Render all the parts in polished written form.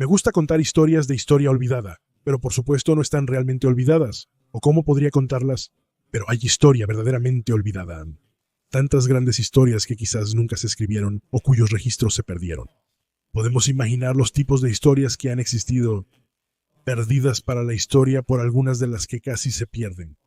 Me gusta contar historias de historia olvidada, pero por supuesto no están realmente olvidadas. ¿O cómo podría contarlas? Pero hay historia verdaderamente olvidada. Tantas grandes historias que quizás nunca se escribieron o cuyos registros se perdieron. Podemos imaginar los tipos de historias que han existido, perdidas para la historia por algunas de las que casi se pierden.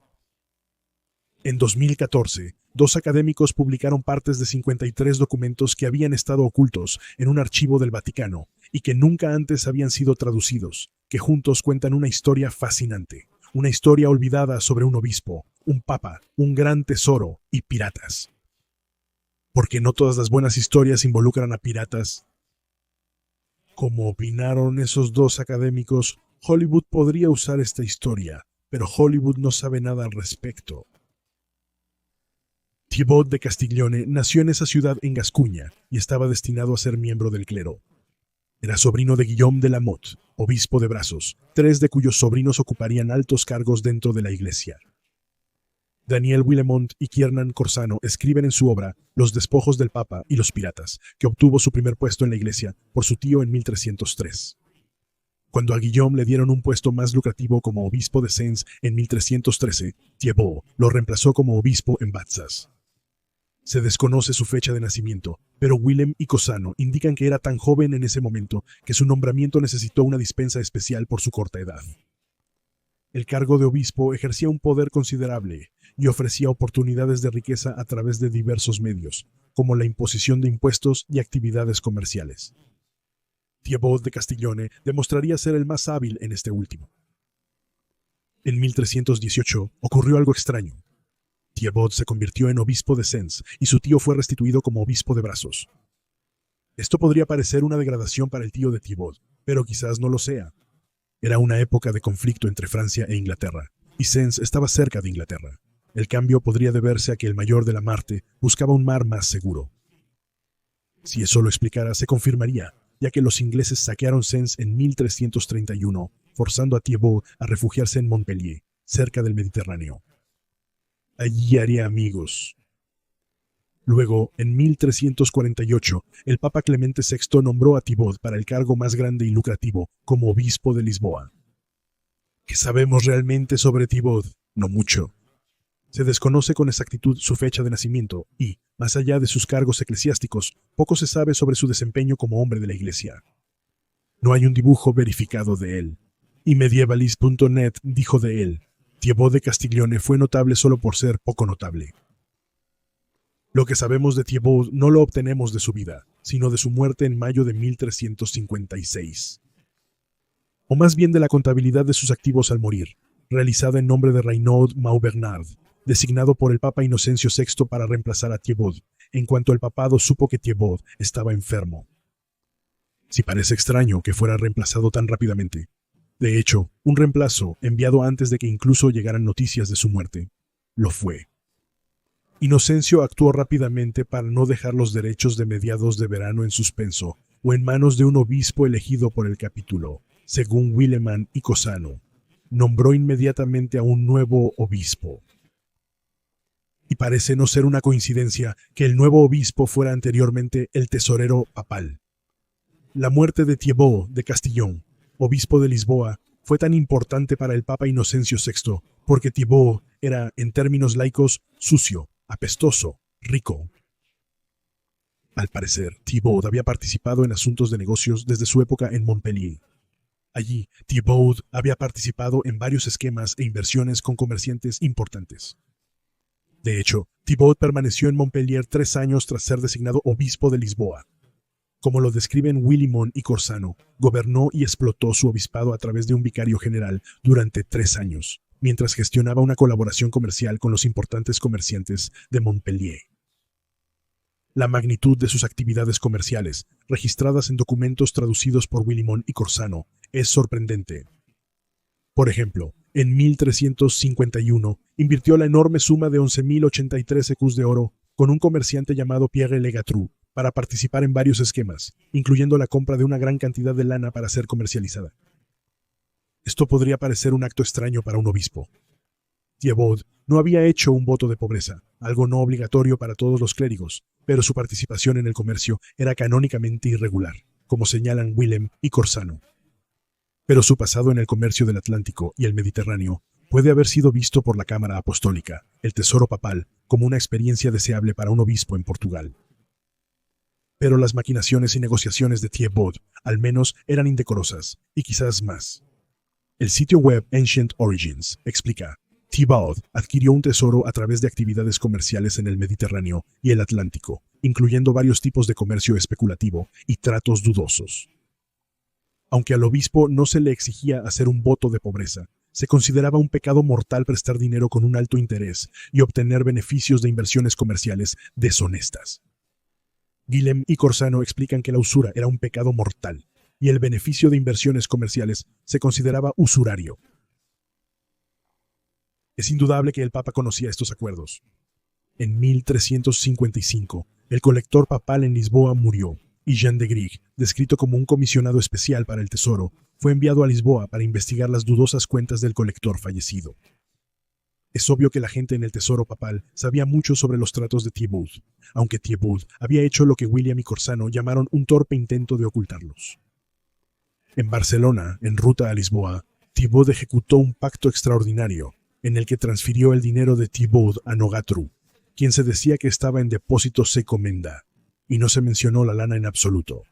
En 2014, dos académicos publicaron partes de 53 documentos que habían estado ocultos en un archivo del Vaticano y que nunca antes habían sido traducidos, que juntos cuentan una historia fascinante, una historia olvidada sobre un obispo, un papa, un gran tesoro y piratas. Porque no todas las buenas historias involucran a piratas. Como opinaron esos dos académicos, Hollywood podría usar esta historia, pero Hollywood no sabe nada al respecto. Thibaut de Castiglione nació en esa ciudad en Gascuña y estaba destinado a ser miembro del clero. Era sobrino de Guillaume de la Motte, obispo de Brazos, 3 de cuyos sobrinos ocuparían altos cargos dentro de la iglesia. Daniel Willemont y Kiernan Corsano escriben en su obra Los despojos del Papa y los piratas, que obtuvo su primer puesto en la iglesia por su tío en 1303. Cuando a Guillaume le dieron un puesto más lucrativo como obispo de Sens en 1313, Thibaut lo reemplazó como obispo en Batzas. Se desconoce su fecha de nacimiento, pero Willem y Cossano indican que era tan joven en ese momento que su nombramiento necesitó una dispensa especial por su corta edad. El cargo de obispo ejercía un poder considerable y ofrecía oportunidades de riqueza a través de diversos medios, como la imposición de impuestos y actividades comerciales. Thibaut de Castiglione demostraría ser el más hábil en este último. En 1318 ocurrió algo extraño. Thibaut se convirtió en obispo de Sens y su tío fue restituido como obispo de Brazos. Esto podría parecer una degradación para el tío de Thibaut, pero quizás no lo sea. Era una época de conflicto entre Francia e Inglaterra, y Sens estaba cerca de Inglaterra. El cambio podría deberse a que el mayor de la Marte buscaba un mar más seguro. Si eso lo explicara, se confirmaría, ya que los ingleses saquearon Sens en 1331, forzando a Thibaut a refugiarse en Montpellier, cerca del Mediterráneo. Allí haría amigos. Luego, en 1348, el Papa Clemente VI nombró a Thibaut para el cargo más grande y lucrativo, como obispo de Lisboa. ¿Qué sabemos realmente sobre Thibaut? No mucho. Se desconoce con exactitud su fecha de nacimiento y, más allá de sus cargos eclesiásticos, poco se sabe sobre su desempeño como hombre de la Iglesia. No hay un dibujo verificado de él. Y Medievalist.net dijo de él: Thibaut de Castiglione fue notable solo por ser poco notable. Lo que sabemos de Thibaut no lo obtenemos de su vida, sino de su muerte en mayo de 1356. O más bien de la contabilidad de sus activos al morir, realizada en nombre de Reinaud Maubernard, designado por el Papa Inocencio VI para reemplazar a Thibaut, en cuanto el papado supo que Thibaut estaba enfermo. Si parece extraño que fuera reemplazado tan rápidamente. De hecho, un reemplazo enviado antes de que incluso llegaran noticias de su muerte. Lo fue. Inocencio actuó rápidamente para no dejar los derechos de mediados de verano en suspenso o en manos de un obispo elegido por el capítulo, según Willeman y Cossano. Nombró inmediatamente a un nuevo obispo. Y parece no ser una coincidencia que el nuevo obispo fuera anteriormente el tesorero papal. La muerte de Thibaut de Castillon, obispo de Lisboa, fue tan importante para el Papa Inocencio VI porque Thibaut era, en términos laicos, sucio, apestoso, rico. Al parecer, Thibaut había participado en asuntos de negocios desde su época en Montpellier. Allí, Thibaut había participado en varios esquemas e inversiones con comerciantes importantes. De hecho, Thibaut permaneció en Montpellier 3 años tras ser designado obispo de Lisboa. Como lo describen Willimon y Corsano, gobernó y explotó su obispado a través de un vicario general durante 3 años, mientras gestionaba una colaboración comercial con los importantes comerciantes de Montpellier. La magnitud de sus actividades comerciales, registradas en documentos traducidos por Willimon y Corsano, es sorprendente. Por ejemplo, en 1351 invirtió la enorme suma de 11.083 ecus de oro con un comerciante llamado Pierre Legatru para participar en varios esquemas, incluyendo la compra de una gran cantidad de lana para ser comercializada. Esto podría parecer un acto extraño para un obispo. Thibaut no había hecho un voto de pobreza, algo no obligatorio para todos los clérigos, pero su participación en el comercio era canónicamente irregular, como señalan Willem y Corsano. Pero su pasado en el comercio del Atlántico y el Mediterráneo puede haber sido visto por la Cámara Apostólica, el Tesoro Papal, como una experiencia deseable para un obispo en Portugal. Pero las maquinaciones y negociaciones de Thibaut, al menos, eran indecorosas, y quizás más. El sitio web Ancient Origins explica: Thibaut adquirió un tesoro a través de actividades comerciales en el Mediterráneo y el Atlántico, incluyendo varios tipos de comercio especulativo y tratos dudosos. Aunque al obispo no se le exigía hacer un voto de pobreza, se consideraba un pecado mortal prestar dinero con un alto interés y obtener beneficios de inversiones comerciales deshonestas. Guillem y Corsano explican que la usura era un pecado mortal y el beneficio de inversiones comerciales se consideraba usurario. Es indudable que el Papa conocía estos acuerdos. En 1355, el colector papal en Lisboa murió, y Jean de Grieg, descrito como un comisionado especial para el tesoro, fue enviado a Lisboa para investigar las dudosas cuentas del colector fallecido. Es obvio que la gente en el tesoro papal sabía mucho sobre los tratos de Thibaut, aunque Thibaut había hecho lo que William y Corsano llamaron un torpe intento de ocultarlos. En Barcelona, en ruta a Lisboa, Thibaut ejecutó un pacto extraordinario, en el que transfirió el dinero de Thibaut a Nogatru, quien se decía que estaba en depósito secomenda, y no se mencionó la lana en absoluto.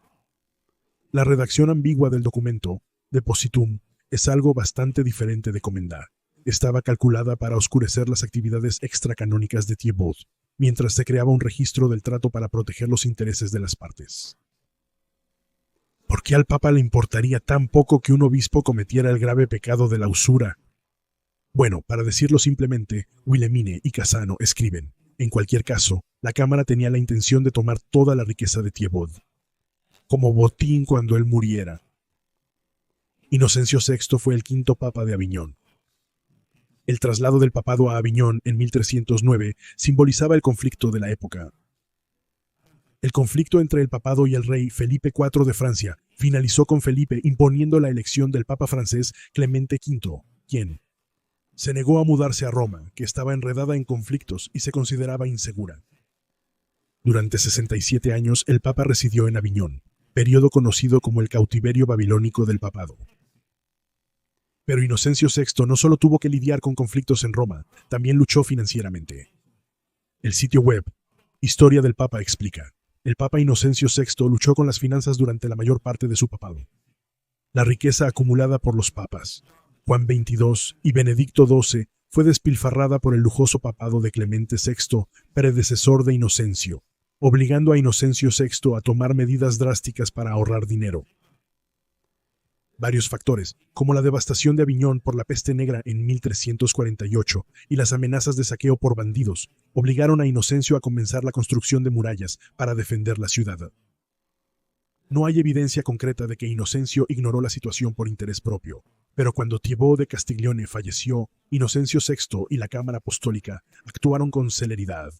La redacción ambigua del documento, depositum, es algo bastante diferente de comenda. Estaba calculada para oscurecer las actividades extracanónicas de Thibaut, mientras se creaba un registro del trato para proteger los intereses de las partes. ¿Por qué al Papa le importaría tan poco que un obispo cometiera el grave pecado de la usura? Bueno, para decirlo simplemente, Wilhelmine y Casano escriben: en cualquier caso, la Cámara tenía la intención de tomar toda la riqueza de Thibaut, como botín cuando él muriera. Inocencio VI fue el quinto Papa de Aviñón. El traslado del papado a Aviñón en 1309 simbolizaba el conflicto de la época. El conflicto entre el papado y el rey Felipe IV de Francia finalizó con Felipe imponiendo la elección del papa francés Clemente V, quien se negó a mudarse a Roma, que estaba enredada en conflictos y se consideraba insegura. Durante 67 años el papa residió en Aviñón, periodo conocido como el cautiverio babilónico del papado. Pero Inocencio VI no solo tuvo que lidiar con conflictos en Roma, también luchó financieramente. El sitio web Historia del Papa explica: el Papa Inocencio VI luchó con las finanzas durante la mayor parte de su papado. La riqueza acumulada por los papas Juan XXII y Benedicto XII fue despilfarrada por el lujoso papado de Clemente VI, predecesor de Inocencio, obligando a Inocencio VI a tomar medidas drásticas para ahorrar dinero. Varios factores, como la devastación de Aviñón por la peste negra en 1348 y las amenazas de saqueo por bandidos, obligaron a Inocencio a comenzar la construcción de murallas para defender la ciudad. No hay evidencia concreta de que Inocencio ignoró la situación por interés propio, pero cuando Thibaut de Castiglione falleció, Inocencio VI y la Cámara Apostólica actuaron con celeridad.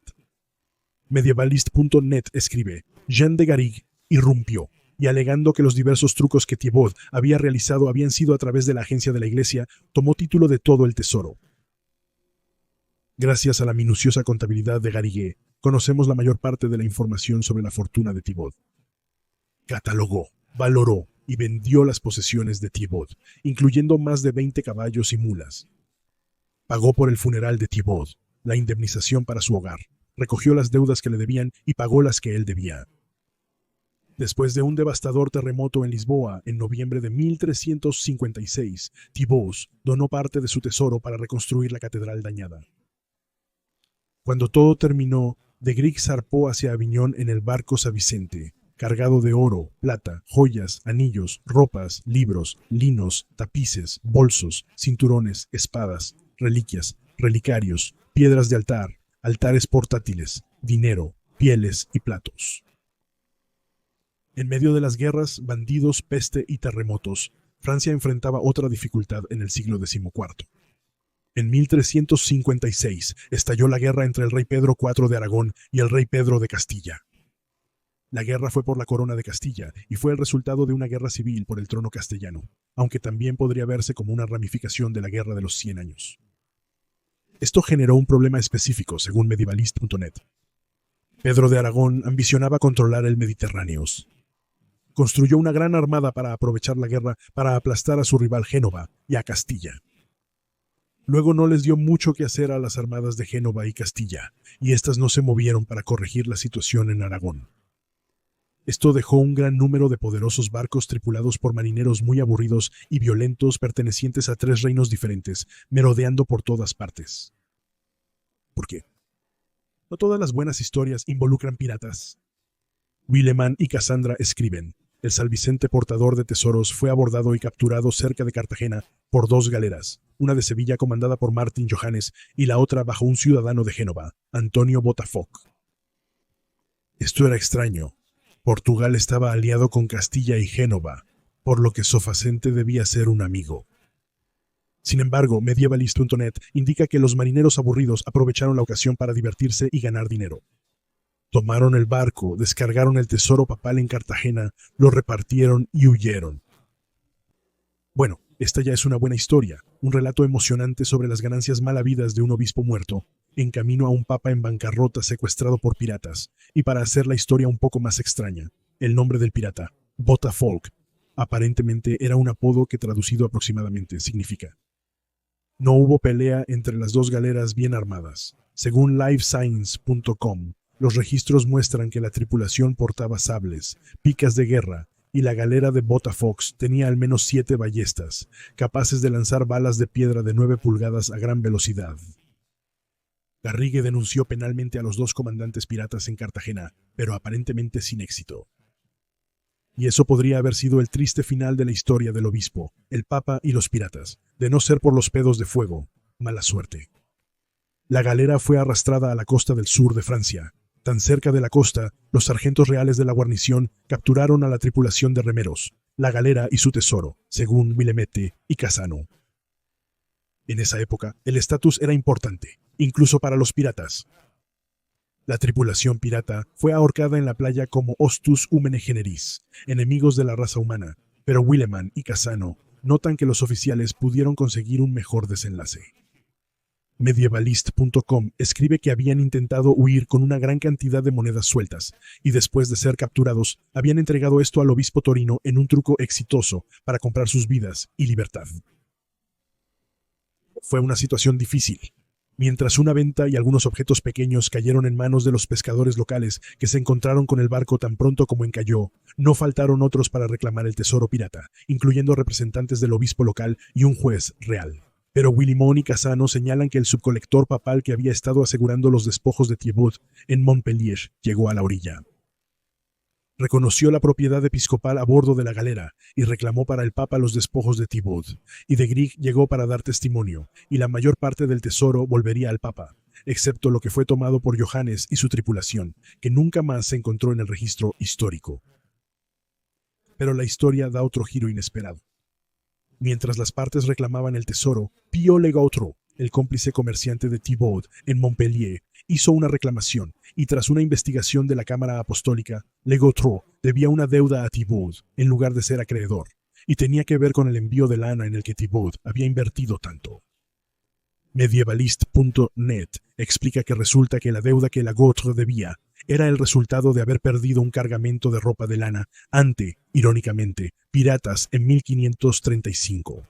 Medievalist.net escribe: Jean de Garrigue irrumpió, y alegando que los diversos trucos que Thibaut había realizado habían sido a través de la agencia de la Iglesia, tomó título de todo el tesoro. Gracias a la minuciosa contabilidad de Garrigue, conocemos la mayor parte de la información sobre la fortuna de Thibaut. Catalogó, valoró y vendió las posesiones de Thibaut, incluyendo más de 20 caballos y mulas. Pagó por el funeral de Thibaut, la indemnización para su hogar, recogió las deudas que le debían y pagó las que él debía. Después de un devastador terremoto en Lisboa en noviembre de 1356, Thibaut donó parte de su tesoro para reconstruir la catedral dañada. Cuando todo terminó, de Grieg zarpó hacia Aviñón en el barco San Vicente, cargado de oro, plata, joyas, anillos, ropas, libros, linos, tapices, bolsos, cinturones, espadas, reliquias, relicarios, piedras de altar, altares portátiles, dinero, pieles y platos. En medio de las guerras, bandidos, peste y terremotos, Francia enfrentaba otra dificultad en el siglo XIV. En 1356 estalló la guerra entre el rey Pedro IV de Aragón y el rey Pedro de Castilla. La guerra fue por la corona de Castilla y fue el resultado de una guerra civil por el trono castellano, aunque también podría verse como una ramificación de la Guerra de los 100 años. Esto generó un problema específico, según Medievalist.net. Pedro de Aragón ambicionaba controlar el Mediterráneo. Construyó una gran armada para aprovechar la guerra para aplastar a su rival Génova y a Castilla. Luego no les dio mucho que hacer a las armadas de Génova y Castilla, y éstas no se movieron para corregir la situación en Aragón. Esto dejó un gran número de poderosos barcos tripulados por marineros muy aburridos y violentos pertenecientes a 3 reinos diferentes, merodeando por todas partes. ¿Por qué? No todas las buenas historias involucran piratas. Willeman y Cassandra escriben: el San Vicente portador de tesoros fue abordado y capturado cerca de Cartagena por 2 galeras, una de Sevilla comandada por Martín Johannes y la otra bajo un ciudadano de Génova, Antonio Botafoc. Esto era extraño. Portugal estaba aliado con Castilla y Génova, por lo que Sofacente debía ser un amigo. Sin embargo, Medievalist.net indica que los marineros aburridos aprovecharon la ocasión para divertirse y ganar dinero. Tomaron el barco, descargaron el tesoro papal en Cartagena, lo repartieron y huyeron. Bueno, esta ya es una buena historia, un relato emocionante sobre las ganancias mal habidas de un obispo muerto, en camino a un papa en bancarrota secuestrado por piratas, y para hacer la historia un poco más extraña, el nombre del pirata, Botafoc, aparentemente era un apodo que traducido aproximadamente significa: no hubo pelea entre las 2 galeras bien armadas. Según livescience.com, los registros muestran que la tripulación portaba sables, picas de guerra, y la galera de Botafoc tenía al menos 7 ballestas, capaces de lanzar balas de piedra de 9 pulgadas a gran velocidad. Garrigue denunció penalmente a los 2 comandantes piratas en Cartagena, pero aparentemente sin éxito. Y eso podría haber sido el triste final de la historia del obispo, el papa y los piratas, de no ser por los pedos de fuego. Mala suerte. La galera fue arrastrada a la costa del sur de Francia. Tan cerca de la costa, los sargentos reales de la guarnición capturaron a la tripulación de remeros, la galera y su tesoro, según Willemette y Casano. En esa época, el estatus era importante, incluso para los piratas. La tripulación pirata fue ahorcada en la playa como Hostus Humene Generis, enemigos de la raza humana, pero Willeman y Casano notan que los oficiales pudieron conseguir un mejor desenlace. Medievalist.com escribe que habían intentado huir con una gran cantidad de monedas sueltas, y después de ser capturados, habían entregado esto al obispo Torino en un truco exitoso para comprar sus vidas y libertad. Fue una situación difícil. Mientras una venta y algunos objetos pequeños cayeron en manos de los pescadores locales que se encontraron con el barco tan pronto como encalló, no faltaron otros para reclamar el tesoro pirata, incluyendo representantes del obispo local y un juez real. Pero Willimon y Casano señalan que el subcolector papal que había estado asegurando los despojos de Thibaut en Montpellier llegó a la orilla. Reconoció la propiedad episcopal a bordo de la galera y reclamó para el papa los despojos de Thibaut, y de Grig llegó para dar testimonio, y la mayor parte del tesoro volvería al papa, excepto lo que fue tomado por Johannes y su tripulación, que nunca más se encontró en el registro histórico. Pero la historia da otro giro inesperado. Mientras las partes reclamaban el tesoro, Pío Legautreau, el cómplice comerciante de Thibaut en Montpellier, hizo una reclamación, y tras una investigación de la Cámara Apostólica, Legautreau debía una deuda a Thibaut en lugar de ser acreedor, y tenía que ver con el envío de lana en el que Thibaut había invertido tanto. Medievalist.net explica que resulta que la deuda que Legautreau debía era el resultado de haber perdido un cargamento de ropa de lana ante, irónicamente, piratas en 1535.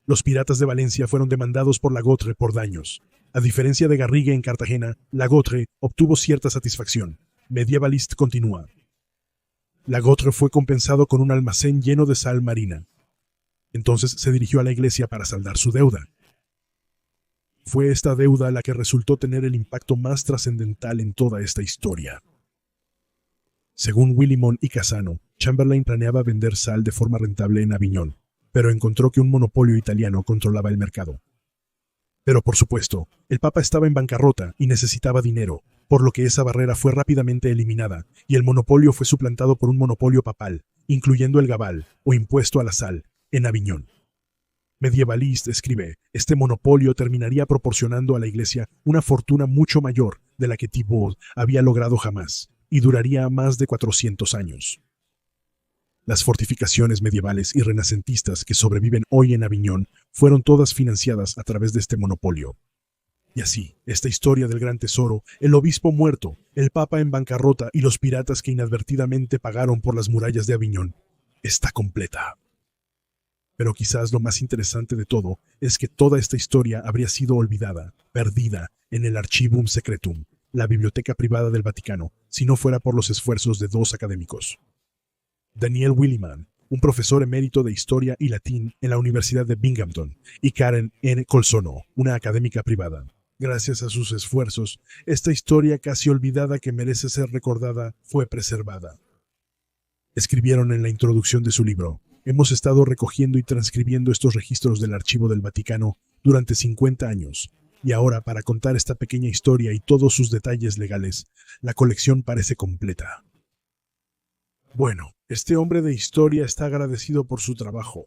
Los piratas de Valencia fueron demandados por Legautreau por daños. A diferencia de Garrigue en Cartagena, Legautreau obtuvo cierta satisfacción. Medievalist continúa. Legautreau fue compensado con un almacén lleno de sal marina. Entonces se dirigió a la iglesia para saldar su deuda. Fue esta deuda la que resultó tener el impacto más trascendental en toda esta historia. Según Willimon y Casano, Chamberlain planeaba vender sal de forma rentable en Aviñón, pero encontró que un monopolio italiano controlaba el mercado. Pero por supuesto, el Papa estaba en bancarrota y necesitaba dinero, por lo que esa barrera fue rápidamente eliminada y el monopolio fue suplantado por un monopolio papal, incluyendo el gabal, o impuesto a la sal, en Aviñón. Medievalist escribe, este monopolio terminaría proporcionando a la Iglesia una fortuna mucho mayor de la que Thibaut había logrado jamás, y duraría más de 400 años. Las fortificaciones medievales y renacentistas que sobreviven hoy en Aviñón fueron todas financiadas a través de este monopolio. Y así, esta historia del gran tesoro, el obispo muerto, el papa en bancarrota y los piratas que inadvertidamente pagaron por las murallas de Aviñón, está completa. Pero quizás lo más interesante de todo es que toda esta historia habría sido olvidada, perdida, en el Archivum Secretum, la biblioteca privada del Vaticano, si no fuera por los esfuerzos de dos académicos. Daniel Williman, un profesor emérito de Historia y Latín en la Universidad de Binghamton, y Karen N. Colsono, una académica privada. Gracias a sus esfuerzos, esta historia casi olvidada que merece ser recordada fue preservada. Escribieron en la introducción de su libro: hemos estado recogiendo y transcribiendo estos registros del Archivo del Vaticano durante 50 años, y ahora, para contar esta pequeña historia y todos sus detalles legales, la colección parece completa. Bueno, este hombre de historia está agradecido por su trabajo.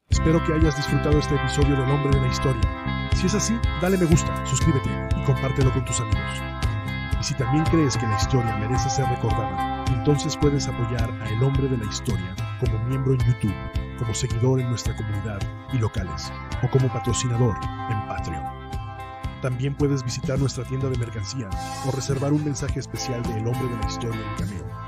Espero que hayas disfrutado este episodio del Hombre de la Historia. Si es así, dale me gusta, suscríbete y compártelo con tus amigos. Y si también crees que la historia merece ser recordada, entonces puedes apoyar a El Hombre de la Historia como miembro en YouTube, como seguidor en nuestra comunidad y locales, o como patrocinador en Patreon. También puedes visitar nuestra tienda de mercancía o reservar un mensaje especial de El Hombre de la Historia en Cameo.